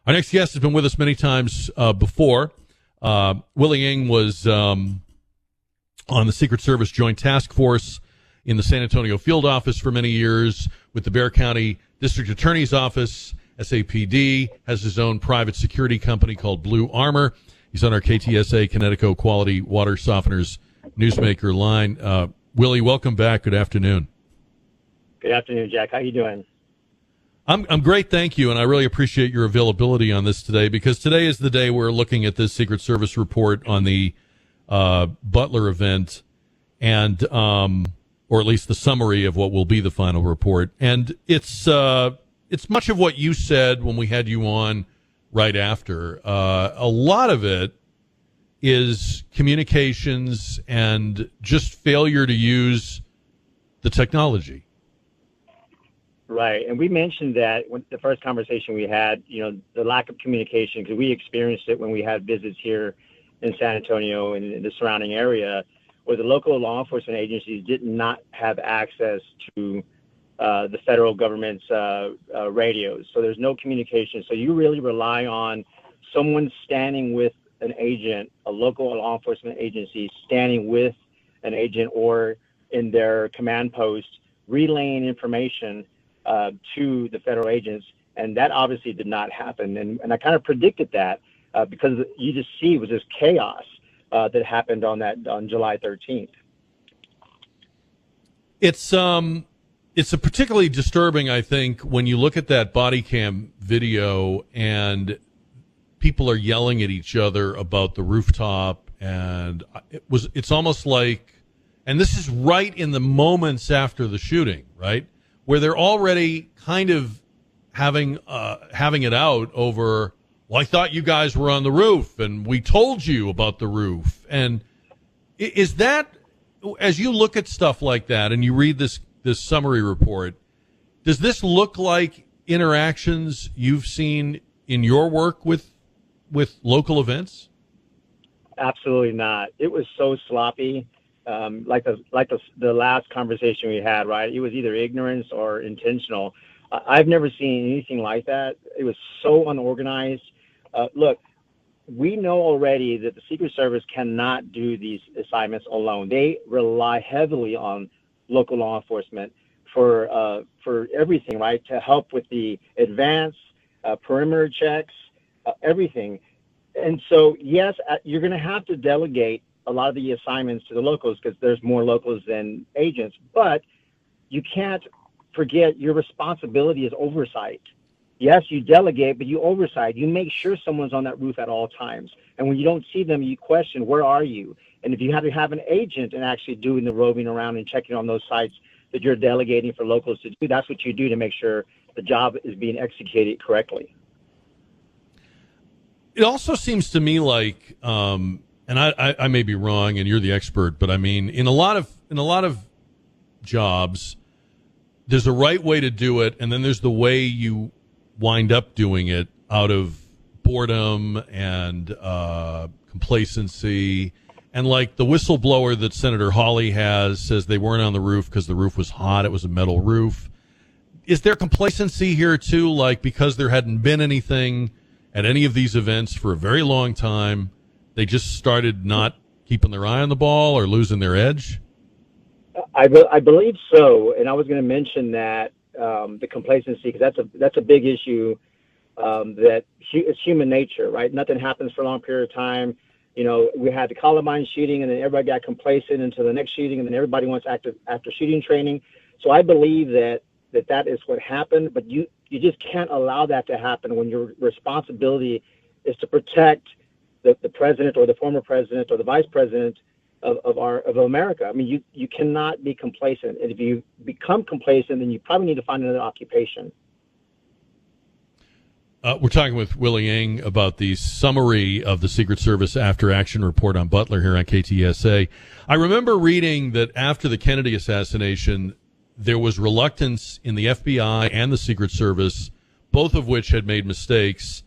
Our next guest has been with us many times before. Willie Ng was on the Secret Service Joint Task Force in the San Antonio field office for many years, with the Bexar County District Attorney's Office, SAPD, has his own private security company called Blue Armor. He's on our KTSA Connecticut Quality Water Softeners Newsmaker line. Willie, welcome back. Good afternoon. Good afternoon, Jack. How you doing? I'm great, thank you, and I really appreciate your availability on this today, because today is the day we're looking at this Secret Service report on the Butler event, and or at least the summary of what will be the final report. And it's much of what you said when we had you on right after. A lot of it is communications and just failure to use the technology. Right. And we mentioned that when the first conversation we had, the lack of communication, because we experienced it when we had visits here in San Antonio and in the surrounding area, where the local law enforcement agencies did not have access to the federal government's radios. So there's no communication. So you really rely on someone standing with an agent, a local law enforcement agency standing with an agent or in their command post, relaying information to the federal agents, and that obviously did not happen. And I kind of predicted that because you just see it was this chaos that happened on July 13th. It's a particularly disturbing, I think, when you look at that body cam video and people are yelling at each other about the rooftop, and it's almost like, and this is right in the moments after the shooting, right, where they're already kind of having it out over, well, I thought you guys were on the roof, and we told you about the roof. And is that, as you look at stuff like that and you read this summary report, does this look like interactions you've seen in your work with local events? Absolutely not. It was so sloppy. Like the last conversation we had, right? It was either ignorance or intentional. I've never seen anything like that. It was so unorganized. Look, we know already that the Secret Service cannot do these assignments alone. They rely heavily on local law enforcement for everything, right? To help with the advance, perimeter checks, everything. And so, yes, you're going to have to delegate a lot of the assignments to the locals because there's more locals than agents. But you can't forget your responsibility is oversight. Yes, you delegate, but you oversight. You make sure someone's on that roof at all times. And when you don't see them, you question, where are you? And if you have to have an agent and actually doing the roving around and checking on those sites that you're delegating for locals to do, that's what you do to make sure the job is being executed correctly. It also seems to me like, and I may be wrong, and you're the expert, but I mean, in a lot of jobs, there's a right way to do it, and then there's the way you wind up doing it out of boredom and complacency. And like the whistleblower that Senator Hawley has says they weren't on the roof because the roof was hot. It was a metal roof. Is there complacency here too? Like, because there hadn't been anything at any of these events for a very long time, they just started not keeping their eye on the ball or losing their edge? I believe so. And I was going to mention that the complacency, because that's a big issue, that it's human nature, right? Nothing happens for a long period of time. We had the Columbine shooting, and then everybody got complacent until the next shooting, and then everybody wants after shooting training. So I believe that is what happened, but you just can't allow that to happen when your responsibility is to protect the president or the former president or the vice president of America. I mean, you cannot be complacent. And if you become complacent, then you probably need to find another occupation. We're talking with Willie Ng about the summary of the Secret Service After Action Report on Butler here on KTSA. I remember reading that after the Kennedy assassination, there was reluctance in the FBI and the Secret Service, both of which had made mistakes.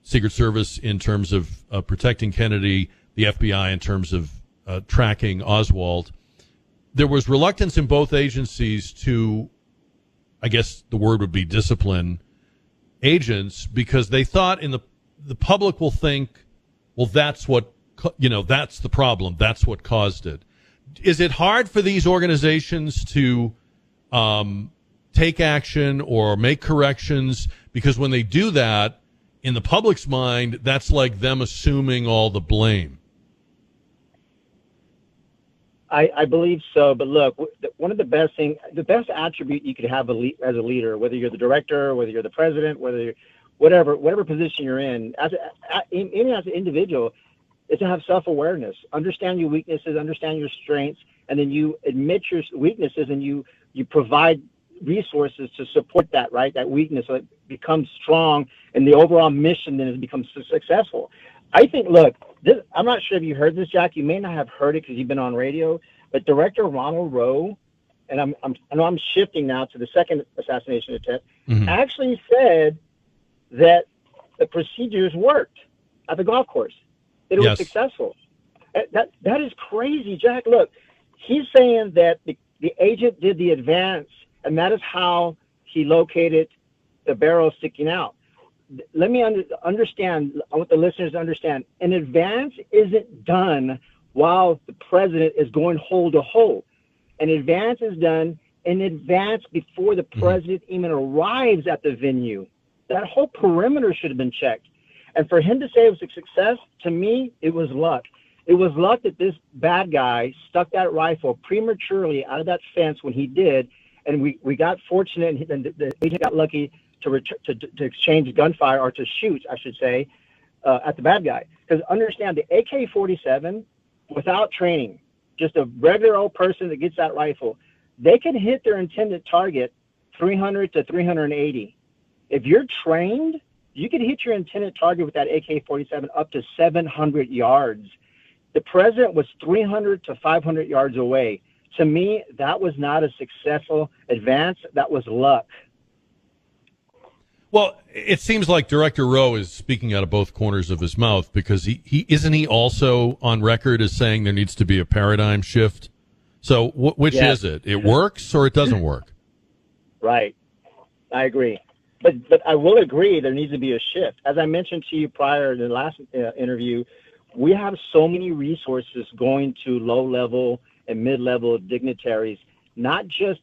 Secret Service in terms of protecting Kennedy, the FBI in terms of tracking Oswald. There was reluctance in both agencies to, I guess the word would be discipline, agents because they thought the public will think, well, that's what, that's the problem. That's what caused it. Is it hard for these organizations to take action or make corrections? Because when they do that, in the public's mind, that's like them assuming all the blame. I believe so. But look, one of the best attribute you could have as a leader, whether you're the director, whether you're the president, whatever position you're in, even as an individual, is to have self-awareness, understand your weaknesses, understand your strengths, and then you admit your weaknesses and you provide resources to support that, right? That weakness, so it becomes strong, and the overall mission then becomes successful. I think, look, I'm not sure if you heard this, Jack. You may not have heard it because you've been on radio, but Director Ronald Rowe, and I know I'm shifting now to the second assassination attempt, actually said that the procedures worked at the golf course. That it was successful. That is crazy, Jack. Look, he's saying that the agent did the advance, and that is how he located the barrel sticking out. Let me understand. I want the listeners to understand. An advance isn't done while the president is going hole to hole. An advance is done in advance before the president even arrives at the venue. That whole perimeter should have been checked. And for him to say it was a success, to me, it was luck. It was luck that this bad guy stuck that rifle prematurely out of that fence when he did, and we got fortunate, and the agent got lucky to exchange gunfire, or to shoot, I should say, at the bad guy. Because understand, the AK-47, without training, just a regular old person that gets that rifle, they can hit their intended target 300 to 380. If you're trained, you can hit your intended target with that AK-47 up to 700 yards. The president was 300 to 500 yards away. To me, that was not a successful advance. That was luck. Well, it seems like Director Rowe is speaking out of both corners of his mouth, because he isn't he also on record as saying there needs to be a paradigm shift? So which is it? It works or it doesn't work? Right. I agree. But I will agree there needs to be a shift. As I mentioned to you prior to the last interview, we have so many resources going to low-level and mid-level dignitaries, not just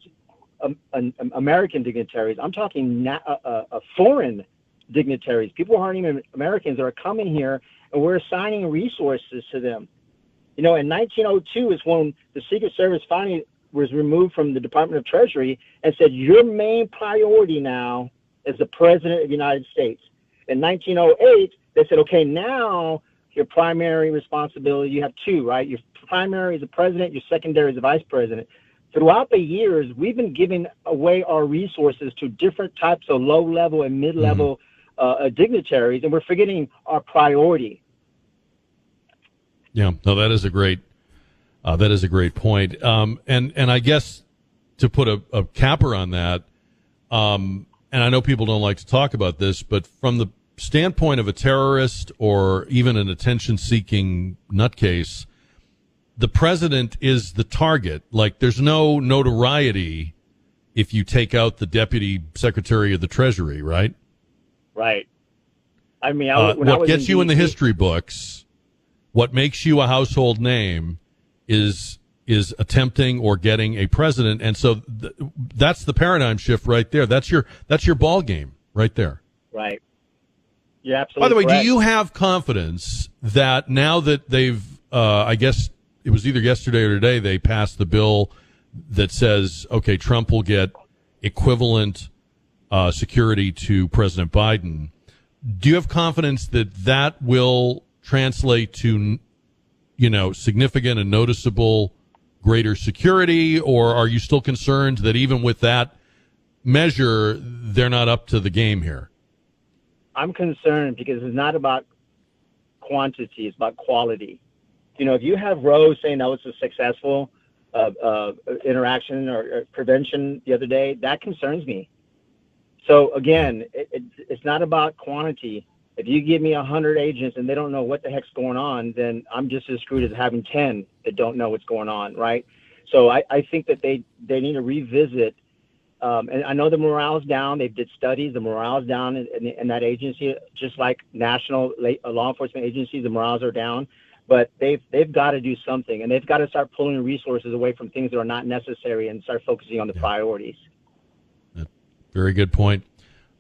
American dignitaries. I'm talking foreign dignitaries, people who aren't even Americans that are coming here, and we're assigning resources to them. In 1902 is when the Secret Service finally was removed from the Department of Treasury and said, your main priority now is the President of the United States. In 1908, they said, okay, now your primary responsibility, you have two, right? Your primary is the President, your secondary is the Vice President. Throughout the years, we've been giving away our resources to different types of low-level and mid-level dignitaries, and we're forgetting our priority. Yeah, no, that is a great point. And I guess to put a capper on that, and I know people don't like to talk about this, but from the standpoint of a terrorist or even an attention-seeking nutcase, the president is the target. Like, there's no notoriety if you take out the deputy secretary of the Treasury, right? Right. I mean, what gets you in the history books, what makes you a household name, is attempting or getting a president, and so that's the paradigm shift right there. That's your ball game right there. Right. Yeah, absolutely. By the way, correct. do you have confidence that now that they've, I guess it was either yesterday or today, they passed the bill that says, okay, Trump will get equivalent security to President Biden? Do you have confidence that that will translate to, significant and noticeable greater security, or are you still concerned that even with that measure, they're not up to the game here? I'm concerned because it's not about quantity, it's about quality. If you have Rowe saying that was a successful interaction or prevention the other day, that concerns me. So again, it's not about quantity. If you give me 100 agents and they don't know what the heck's going on, then I'm just as screwed as having 10 that don't know what's going on, right? So I think that they need to revisit And I know the morale's down. They did studies. The morale's down in that agency, just like national law enforcement agencies. The morales are down, but they've got to do something, and they've got to start pulling resources away from things that are not necessary and start focusing on the priorities. Very good point.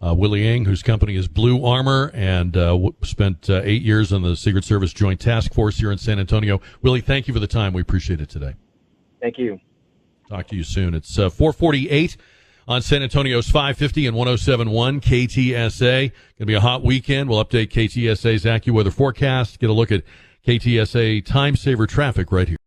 Willie Ng, whose company is Blue Armor, and spent 8 years on the Secret Service Joint Task Force here in San Antonio. Willie, thank you for the time. We appreciate it today. Thank you. Talk to you soon. It's 4:48 on San Antonio's 550 and 107.1 KTSA. Going to be a hot weekend. We'll update KTSA's AccuWeather forecast. Get a look at KTSA time saver traffic right here.